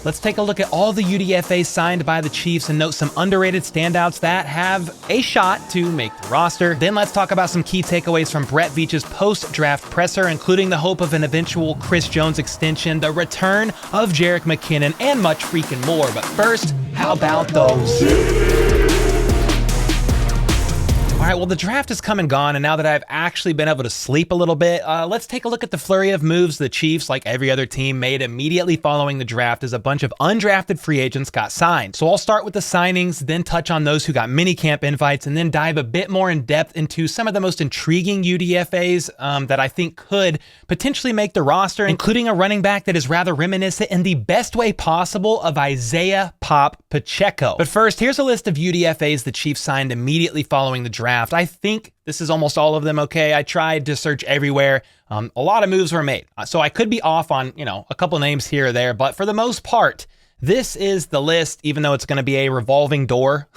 let's take a look at all the UDFAs signed by the Chiefs and note some underrated standouts that have a shot to make the roster. Then let's talk about some key takeaways from Brett Veach's post-draft presser, including the hope of an eventual Chris Jones extension, the return of Jerick McKinnon, and much freaking more. But first, how about those? All right, well, the draft has come and gone, and now that I've actually been able to sleep a little bit, let's take a look at the flurry of moves the Chiefs, like every other team, made immediately following the draft as a bunch of undrafted free agents got signed. So I'll start with the signings, then touch on those who got minicamp invites, and then dive a bit more in depth into some of the most intriguing UDFAs that I think could potentially make the roster, including a running back that is rather reminiscent in the best way possible of Isaiah "Pop" Pacheco. But first, here's a list of UDFAs the Chiefs signed immediately following the draft. I think this is almost all of them, okay? I tried to search everywhere. A lot of moves were made. So I could be off on, a couple names here or there, but for the most part, this is the list, even though it's going to be a revolving door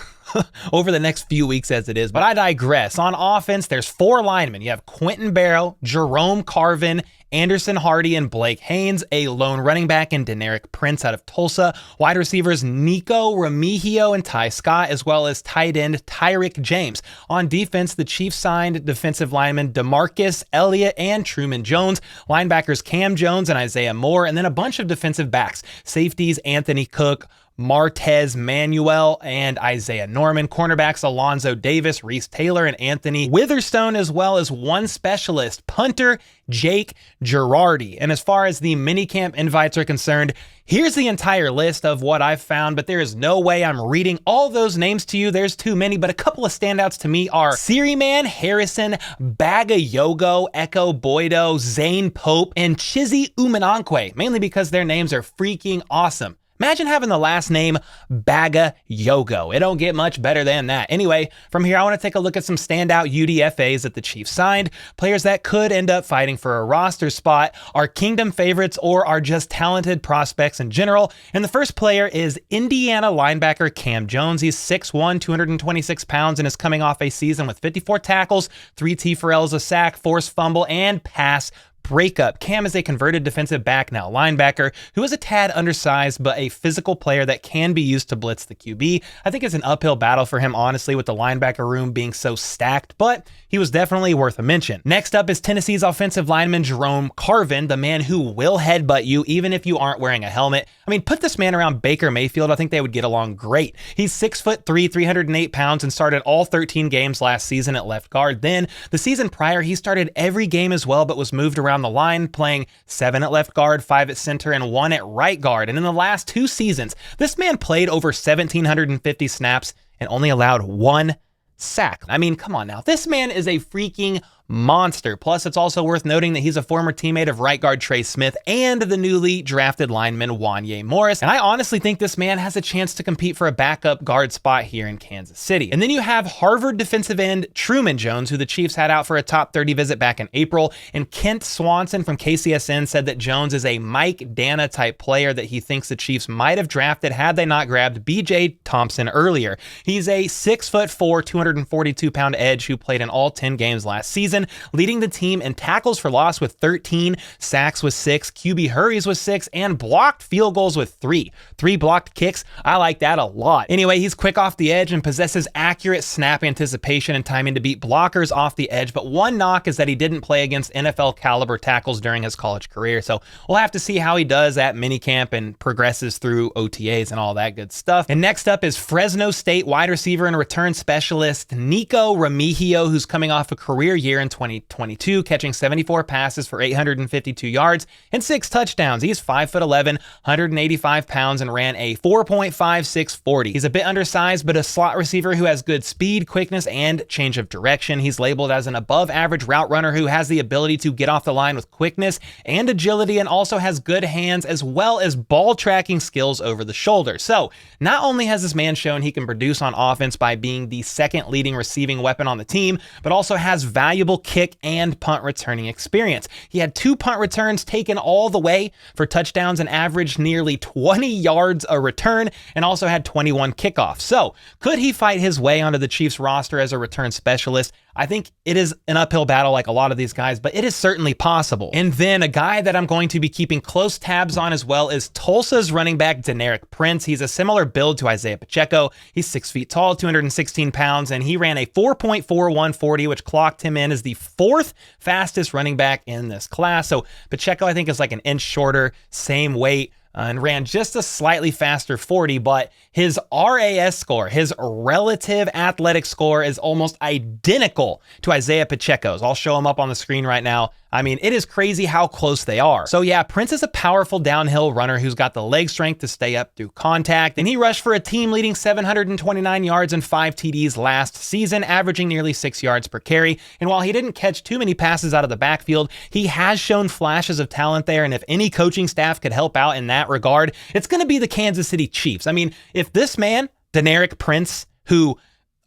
over the next few weeks as it is. But I digress. On offense, there's 4 linemen. You have Quentin Barrow, Jerome Carvin, Anderson Hardy, and Blake Haynes, a lone running back in Deneric Prince out of Tulsa, wide receivers Nikko Remigio and Ty Scott, as well as tight end Tyrick James. On defense, the Chiefs signed defensive linemen DeMarcus Elliott and Truman Jones, linebackers Cam Jones and Isaiah Moore, and then a bunch of defensive backs, safeties Anthony Cook, Martez Manuel, and Isaiah Norman, cornerbacks Alonzo Davis, Reese Taylor, and Anthony Witherstone, as well as one specialist, punter Jake Girardi. And as far as the minicamp invites are concerned, here's the entire list of what I've found, but there is no way I'm reading all those names to you. There's too many, but a couple of standouts to me are Siriman Harrison, Bagayogo, Echo Boydo, Zane Pope, and Chizzy Umanankwe, mainly because their names are freaking awesome. Imagine having the last name Bagayogo. It don't get much better than that. Anyway, from here, I want to take a look at some standout UDFAs that the Chiefs signed, players that could end up fighting for a roster spot, are kingdom favorites, or are just talented prospects in general. And the first player is Indiana linebacker Cam Jones. He's 6'1", 226 pounds, and is coming off a season with 54 tackles, 3 TFLs, a sack, forced fumble, and pass breakup. Cam is a converted defensive back, now linebacker, who is a tad undersized, but a physical player that can be used to blitz the QB. I think it's an uphill battle for him, honestly, with the linebacker room being so stacked, but he was definitely worth a mention. Next up is Tennessee's offensive lineman Jerome Carvin, the man who will headbutt you even if you aren't wearing a helmet. I mean, put this man around Baker Mayfield, I think they would get along great. He's 6'3", 308 pounds, and started all 13 games last season at left guard. Then, the season prior, he started every game as well, but was moved around the line, playing 7 at left guard, 5 at center, and 1 at right guard. And in the last 2 seasons, this man played over 1,750 snaps and only allowed 1 sack. I mean, come on now. This man is a freaking monster. Plus, it's also worth noting that he's a former teammate of right guard Trey Smith and the newly drafted lineman Wanye Morris. And I honestly think this man has a chance to compete for a backup guard spot here in Kansas City. And then you have Harvard defensive end Truman Jones, who the Chiefs had out for a top 30 visit back in April. And Kent Swanson from KCSN said that Jones is a Mike Dana type player that he thinks the Chiefs might have drafted had they not grabbed BJ Thompson earlier. He's a 6'4", 242 pound edge who played in all 10 games last season, leading the team in tackles for loss with 13, sacks with 6, QB hurries with 6, and blocked field goals with 3. 3 blocked kicks. I like that a lot. Anyway, he's quick off the edge and possesses accurate snap anticipation and timing to beat blockers off the edge, but one knock is that he didn't play against NFL caliber tackles during his college career, so we'll have to see how he does at minicamp and progresses through OTAs and all that good stuff. And next up is Fresno State wide receiver and return specialist Nikko Remigio, who's coming off a career year in 2022, catching 74 passes for 852 yards and 6 touchdowns. He's 5'11", 185 pounds, and ran a 4.56 40. He's a bit undersized, but a slot receiver who has good speed, quickness, and change of direction. He's labeled as an above average route runner who has the ability to get off the line with quickness and agility, and also has good hands as well as ball tracking skills over the shoulder. So not only has this man shown he can produce on offense by being the second leading receiving weapon on the team, but also has valuable kick and punt returning experience. He had 2 punt returns taken all the way for touchdowns and averaged nearly 20 yards a return, and also had 21 kickoffs. So could he fight his way onto the Chiefs roster as a return specialist? I think it is an uphill battle like a lot of these guys, but it is certainly possible. And then a guy that I'm going to be keeping close tabs on as well is Tulsa's running back Deneric Prince. He's a similar build to Isaiah Pacheco. He's 6 feet tall, 216 pounds, and he ran a 4.41 40, which clocked him in as the 4th fastest running back in this class. So Pacheco, I think, is like an inch shorter, same weight, and ran just a slightly faster 40, but his RAS score, his relative athletic score, is almost identical to Isaiah Pacheco's. I'll show him up on the screen right now. I mean, it is crazy how close they are. So yeah, Prince is a powerful downhill runner who's got the leg strength to stay up through contact, and he rushed for a team-leading 729 yards and 5 TDs last season, averaging nearly 6 yards per carry. And while he didn't catch too many passes out of the backfield, he has shown flashes of talent there, and if any coaching staff could help out in that regard, it's going to be the Kansas City Chiefs. I mean, if this man, Deneric Prince, who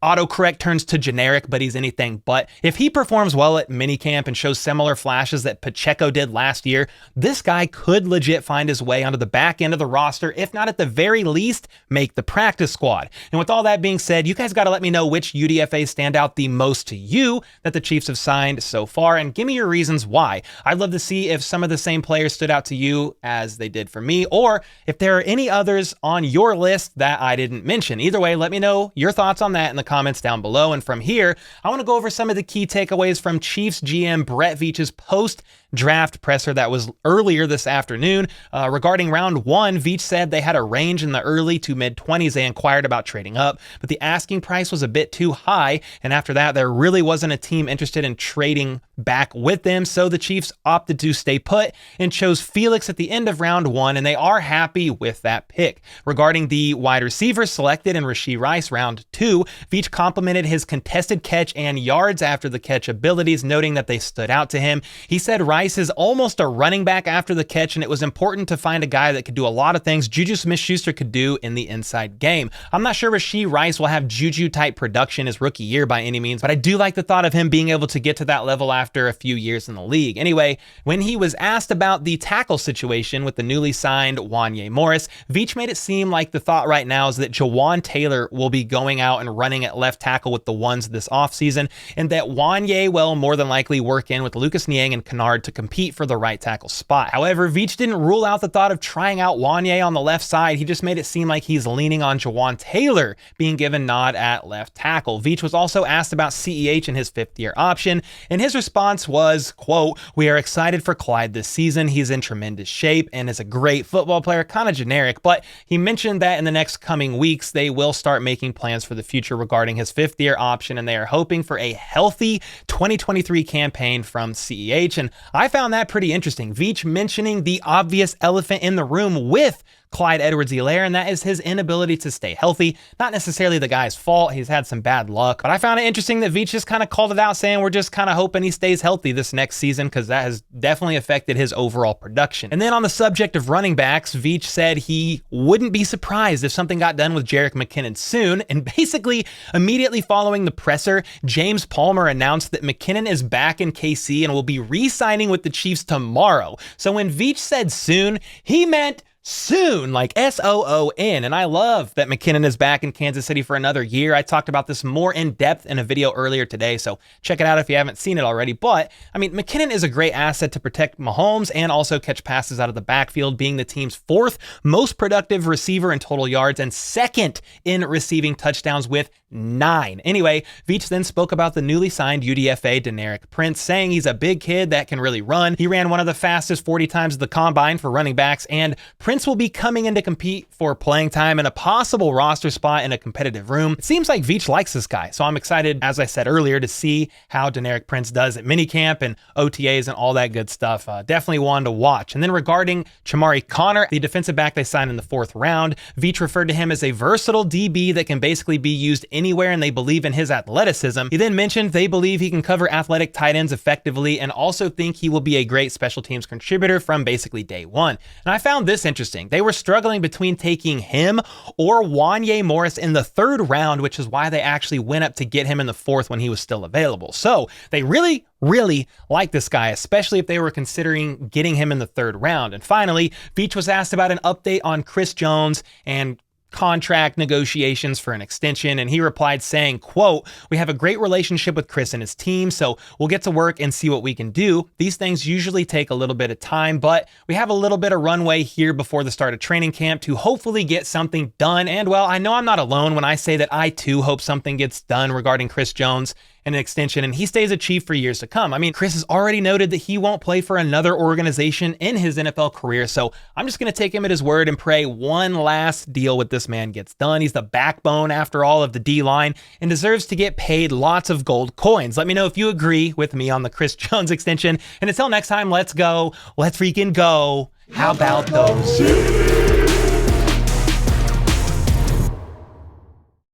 autocorrect turns to generic, but he's anything but. If he performs well at minicamp and shows similar flashes that Pacheco did last year, this guy could legit find his way onto the back end of the roster, if not at the very least, make the practice squad. And with all that being said, you guys got to let me know which UDFAs stand out the most to you that the Chiefs have signed so far, and give me your reasons why. I'd love to see if some of the same players stood out to you as they did for me, or if there are any others on your list that I didn't mention. Either way, let me know your thoughts on that in the comments down below. And from here, I want to go over some of the key takeaways from Chiefs GM Brett Veach's post-draft presser that was earlier this afternoon. Regarding round 1, Veach said they had a range in the early to mid-20s. They inquired about trading up, but the asking price was a bit too high, and after that, there really wasn't a team interested in trading back with them, so the Chiefs opted to stay put and chose Felix at the end of round 1, and they are happy with that pick. Regarding the wide receivers selected in Rashee Rice round 2, Veach complimented his contested catch and yards after the catch abilities, noting that they stood out to him. He said Rice is almost a running back after the catch, and it was important to find a guy that could do a lot of things JuJu Smith-Schuster could do in the inside game. I'm not sure Rashee Rice will have JuJu type production his rookie year by any means, but I do like the thought of him being able to get to that level after a few years in the league. Anyway, when he was asked about the tackle situation with the newly signed Wanya Morris, Veach made it seem like the thought right now is that Jawaan Taylor will be going out and running at left tackle with the ones this offseason, and that Wanya will more than likely work in with Lucas Niang and Kennard to compete for the right tackle spot. However, Veach didn't rule out the thought of trying out Wanya on the left side. He just made it seem like he's leaning on Jawaan Taylor being given nod at left tackle. Veach was also asked about CEH and his 5th-year option, and his response was, quote, "We are excited for Clyde this season. He's in tremendous shape and is a great football player," kind of generic, but he mentioned that in the next coming weeks, they will start making plans for the future regarding his 5th-year option, and they are hoping for a healthy 2023 campaign from CEH, and I found that pretty interesting. Veach mentioning the obvious elephant in the room with Clyde Edwards-Helaire, and that is his inability to stay healthy. Not necessarily the guy's fault. He's had some bad luck, but I found it interesting that Veach just kind of called it out, saying we're just kind of hoping he stays healthy this next season, because that has definitely affected his overall production. And then on the subject of running backs, Veach said he wouldn't be surprised if something got done with Jerick McKinnon soon, and basically immediately following the presser, James Palmer announced that McKinnon is back in KC and will be re-signing with the Chiefs tomorrow. So when Veach said soon, he meant soon, like S-O-O-N. And I love that McKinnon is back in Kansas City for another year. I talked about this more in depth in a video earlier today, so check it out if you haven't seen it already. But I mean, McKinnon is a great asset to protect Mahomes and also catch passes out of the backfield, being the team's 4th most productive receiver in total yards and 2nd in receiving touchdowns with 9. Anyway, Veach then spoke about the newly signed UDFA Deneric Prince, saying he's a big kid that can really run. He ran one of the fastest 40 times at the combine for running backs, and Prince will be coming in to compete for playing time and a possible roster spot in a competitive room. It seems like Veach likes this guy, so I'm excited, as I said earlier, to see how Deneric Prince does at minicamp and OTAs and all that good stuff. Definitely one to watch. And then regarding Chamarri Conner, the defensive back they signed in the 4th round, Veach referred to him as a versatile DB that can basically be used anywhere, and they believe in his athleticism. He then mentioned they believe he can cover athletic tight ends effectively and also think he will be a great special teams contributor from basically day one. And I found this interesting. They were struggling between taking him or Wanya Morris in the 3rd round, which is why they actually went up to get him in the 4th when he was still available. So they really like this guy, especially if they were considering getting him in the 3rd round. And finally, Veach was asked about an update on Chris Jones and contract negotiations for an extension, and he replied saying, quote, "We have a great relationship with Chris and his team, so we'll get to work and see what we can do. These things usually take a little bit of time, but we have a little bit of runway here before the start of training camp to hopefully get something done." And well, I know I'm not alone when I say that I too hope something gets done regarding Chris Jones and an extension, and he stays a Chief for years to come. I mean, Chris has already noted that he won't play for another organization in his NFL career, so I'm just going to take him at his word and pray one last deal with this man gets done. He's the backbone, after all, of the D-line and deserves to get paid lots of gold coins. Let me know if you agree with me on the Chris Jones extension, and until next time, let's go. Let's freaking go. How about those?